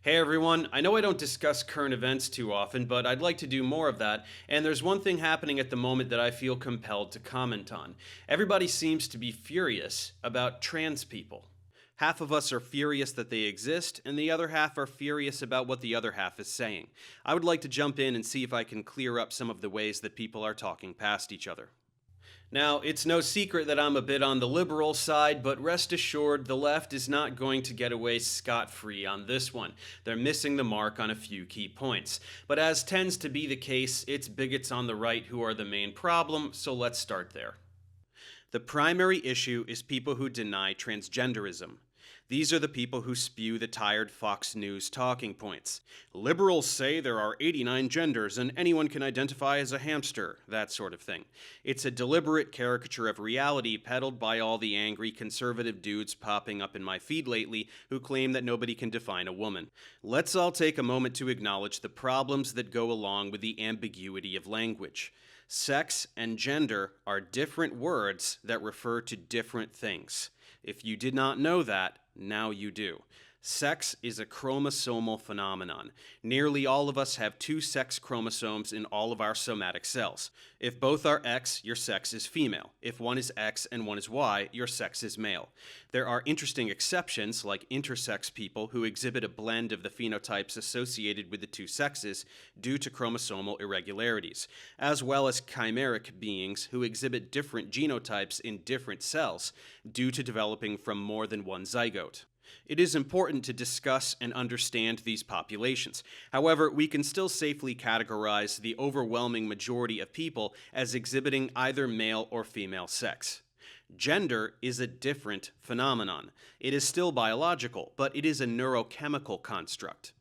Hey everyone, I know I don't discuss current events too often, but I'd like to do more of that, and there's one thing happening at the moment that I feel compelled to comment on. Everybody seems to be furious about trans people. Half of us are furious that they exist, and the other half are furious about what the other half is saying. I would like to jump in and see if I can clear up some of the ways that people are talking past each other. Now, it's no secret that I'm a bit on the liberal side, but rest assured the left is not going to get away scot-free on this one. They're missing the mark on a few key points. But as tends to be the case, it's bigots on the right who are the main problem, so let's start there. The primary issue is people who deny transgenderism. These are the people who spew the tired Fox News talking points. Liberals say there are 89 genders and anyone can identify as a hamster, that sort of thing. It's a deliberate caricature of reality peddled by all the angry conservative dudes popping up in my feed lately who claim that nobody can define a woman. Let's all take a moment to acknowledge the problems that go along with the ambiguity of language. Sex and gender are different words that refer to different things. If you did not know that, now you do. Sex is a chromosomal phenomenon. Nearly all of us have two sex chromosomes in all of our somatic cells. If both are X, your sex is female. If one is X and one is Y, your sex is male. There are interesting exceptions, like intersex people who exhibit a blend of the phenotypes associated with the two sexes due to chromosomal irregularities, as well as chimeric beings who exhibit different genotypes in different cells due to developing from more than one zygote. It is important to discuss and understand these populations. However, we can still safely categorize the overwhelming majority of people as exhibiting either male or female sex. Gender is a different phenomenon. It is still biological, but it is a neurochemical construct.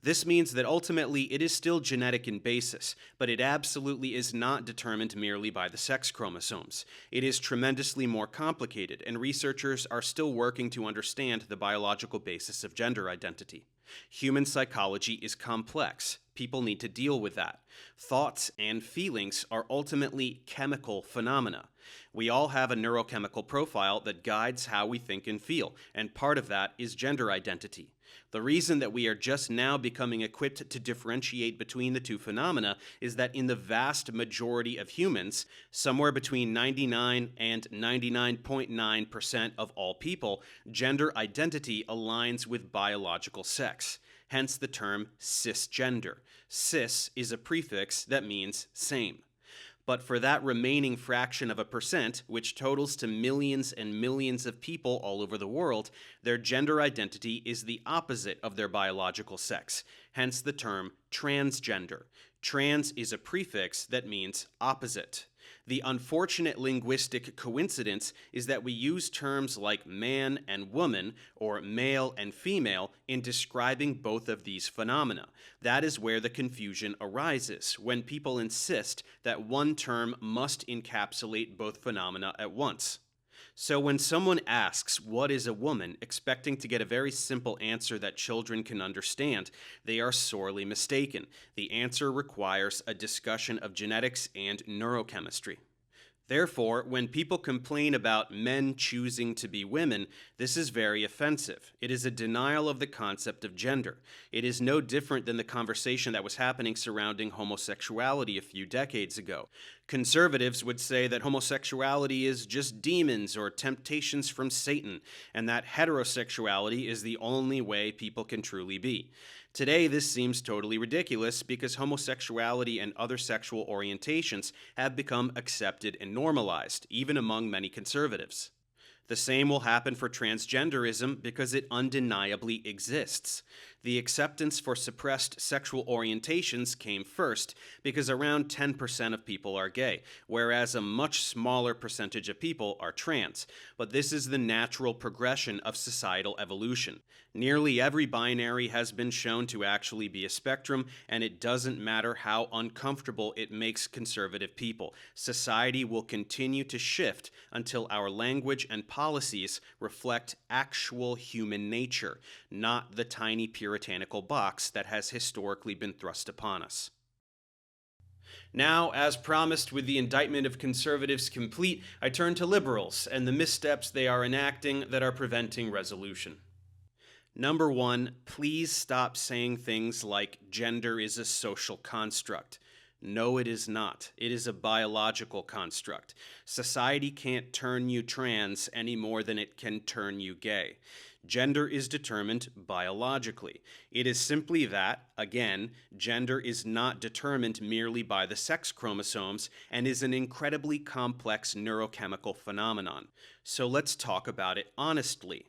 This means that ultimately it is still genetic in basis, but it absolutely is not determined merely by the sex chromosomes. It is tremendously more complicated, and researchers are still working to understand the biological basis of gender identity. Human psychology is complex. People need to deal with that. Thoughts and feelings are ultimately chemical phenomena. We all have a neurochemical profile that guides how we think and feel, and part of that is gender identity. The reason that we are just now becoming equipped to differentiate between the two phenomena is that in the vast majority of humans, somewhere between 99 and 99.9% of all people, gender identity aligns with biological sex, hence the term cisgender. Cis is a prefix that means same. But for that remaining fraction of a percent, which totals to millions and millions of people all over the world, their gender identity is the opposite of their biological sex, hence the term transgender. Trans is a prefix that means opposite. The unfortunate linguistic coincidence is that we use terms like man and woman, or male and female, in describing both of these phenomena. That is where the confusion arises, when people insist that one term must encapsulate both phenomena at once. So when someone asks, "What is a woman?" expecting to get a very simple answer that children can understand, they are sorely mistaken. The answer requires a discussion of genetics and neurochemistry. Therefore, when people complain about men choosing to be women, this is very offensive. It is a denial of the concept of gender. It is no different than the conversation that was happening surrounding homosexuality a few decades ago. Conservatives would say that homosexuality is just demons or temptations from Satan, and that heterosexuality is the only way people can truly be. Today, this seems totally ridiculous because homosexuality and other sexual orientations have become accepted and normalized, even among many conservatives. The same will happen for transgenderism because it undeniably exists. The acceptance for suppressed sexual orientations came first because around 10% of people are gay, whereas a much smaller percentage of people are trans. But this is the natural progression of societal evolution. Nearly every binary has been shown to actually be a spectrum, and it doesn't matter how uncomfortable it makes conservative people. Society will continue to shift until our language and policies reflect actual human nature, not the tiny puritanical box that has historically been thrust upon us. Now, as promised, with the indictment of conservatives complete, I turn to liberals and the missteps they are enacting that are preventing resolution. Number one, please stop saying things like gender is a social construct. No, it is not. It is a biological construct. Society can't turn you trans any more than it can turn you gay. Gender is determined biologically. It is simply that, again, gender is not determined merely by the sex chromosomes and is an incredibly complex neurochemical phenomenon. So let's talk about it honestly.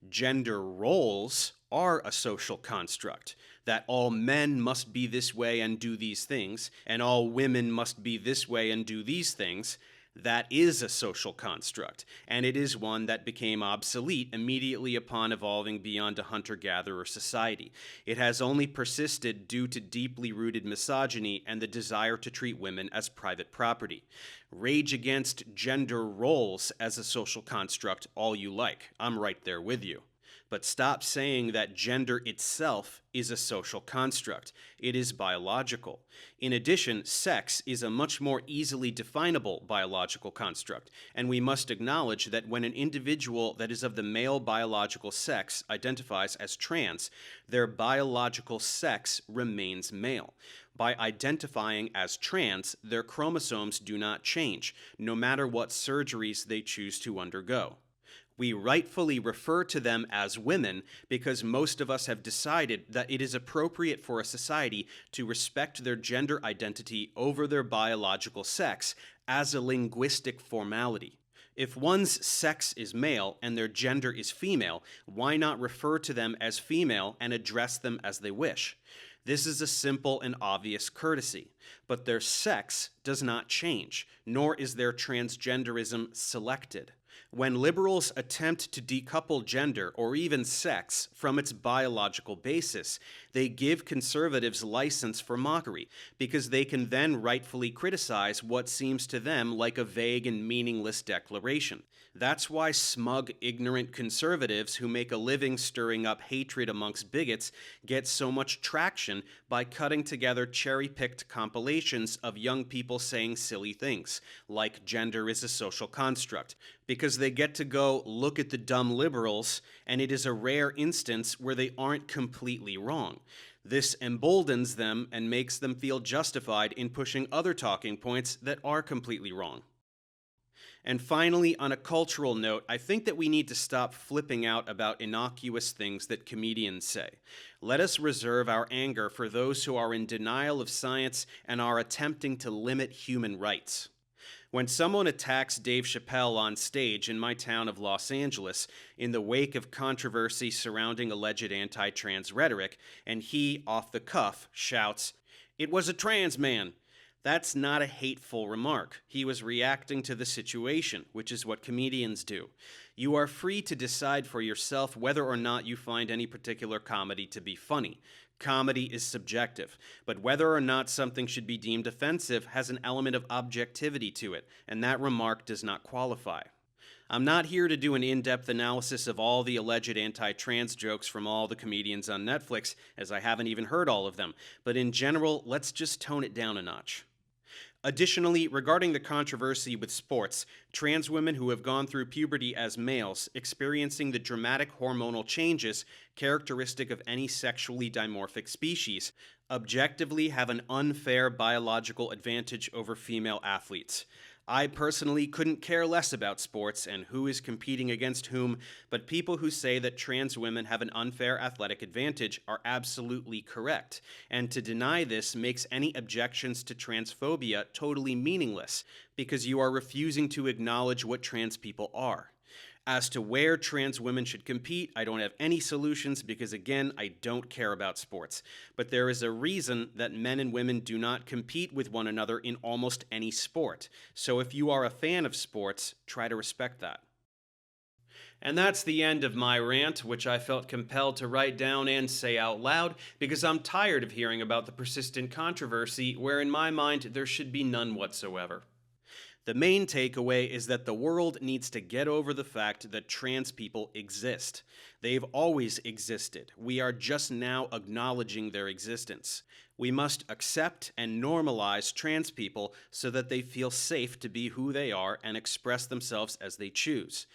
Gender roles are a social construct. That all men must be this way and do these things, and all women must be this way and do these things, that is a social construct, and it is one that became obsolete immediately upon evolving beyond a hunter-gatherer society. It has only persisted due to deeply rooted misogyny and the desire to treat women as private property. Rage against gender roles as a social construct all you like. I'm right there with you. But stop saying that gender itself is a social construct. It is biological. In addition, sex is a much more easily definable biological construct, and we must acknowledge that when an individual that is of the male biological sex identifies as trans, their biological sex remains male. By identifying as trans, their chromosomes do not change, no matter what surgeries they choose to undergo. We rightfully refer to them as women because most of us have decided that it is appropriate for a society to respect their gender identity over their biological sex as a linguistic formality. If one's sex is male and their gender is female, why not refer to them as female and address them as they wish? This is a simple and obvious courtesy, but their sex does not change, nor is their transgenderism selected. When liberals attempt to decouple gender or even sex from its biological basis, they give conservatives license for mockery, because they can then rightfully criticize what seems to them like a vague and meaningless declaration. That's why smug, ignorant conservatives who make a living stirring up hatred amongst bigots get so much traction by cutting together cherry-picked compilations of young people saying silly things, like gender is a social construct, because they get to go look at the dumb liberals, and it is a rare instance where they aren't completely wrong. This emboldens them and makes them feel justified in pushing other talking points that are completely wrong. And finally, on a cultural note, I think that we need to stop flipping out about innocuous things that comedians say. Let us reserve our anger for those who are in denial of science and are attempting to limit human rights. When someone attacks Dave Chappelle on stage in my town of Los Angeles in the wake of controversy surrounding alleged anti-trans rhetoric, and he, off the cuff, shouts, "It was a trans man," that's not a hateful remark. He was reacting to the situation, which is what comedians do. You are free to decide for yourself whether or not you find any particular comedy to be funny. Comedy is subjective, but whether or not something should be deemed offensive has an element of objectivity to it, and that remark does not qualify. I'm not here to do an in-depth analysis of all the alleged anti-trans jokes from all the comedians on Netflix, as I haven't even heard all of them, but in general, let's just tone it down a notch. Additionally, regarding the controversy with sports, trans women who have gone through puberty as males, experiencing the dramatic hormonal changes characteristic of any sexually dimorphic species, objectively have an unfair biological advantage over female athletes. I personally couldn't care less about sports and who is competing against whom, but people who say that trans women have an unfair athletic advantage are absolutely correct, and to deny this makes any objections to transphobia totally meaningless, because you are refusing to acknowledge what trans people are. As to where trans women should compete, I don't have any solutions because, again, I don't care about sports. But there is a reason that men and women do not compete with one another in almost any sport. So if you are a fan of sports, try to respect that. And that's the end of my rant, which I felt compelled to write down and say out loud because I'm tired of hearing about the persistent controversy where in my mind there should be none whatsoever. The main takeaway is that the world needs to get over the fact that trans people exist. They've always existed. We are just now acknowledging their existence. We must accept and normalize trans people so that they feel safe to be who they are and express themselves as they choose.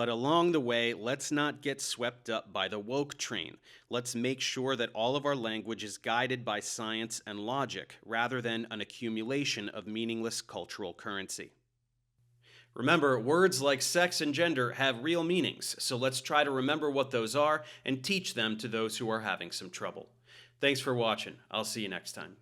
But along the way, let's not get swept up by the woke train. Let's make sure that all of our language is guided by science and logic, rather than an accumulation of meaningless cultural currency. Remember, words like sex and gender have real meanings, so let's try to remember what those are and teach them to those who are having some trouble. Thanks for watching. I'll see you next time.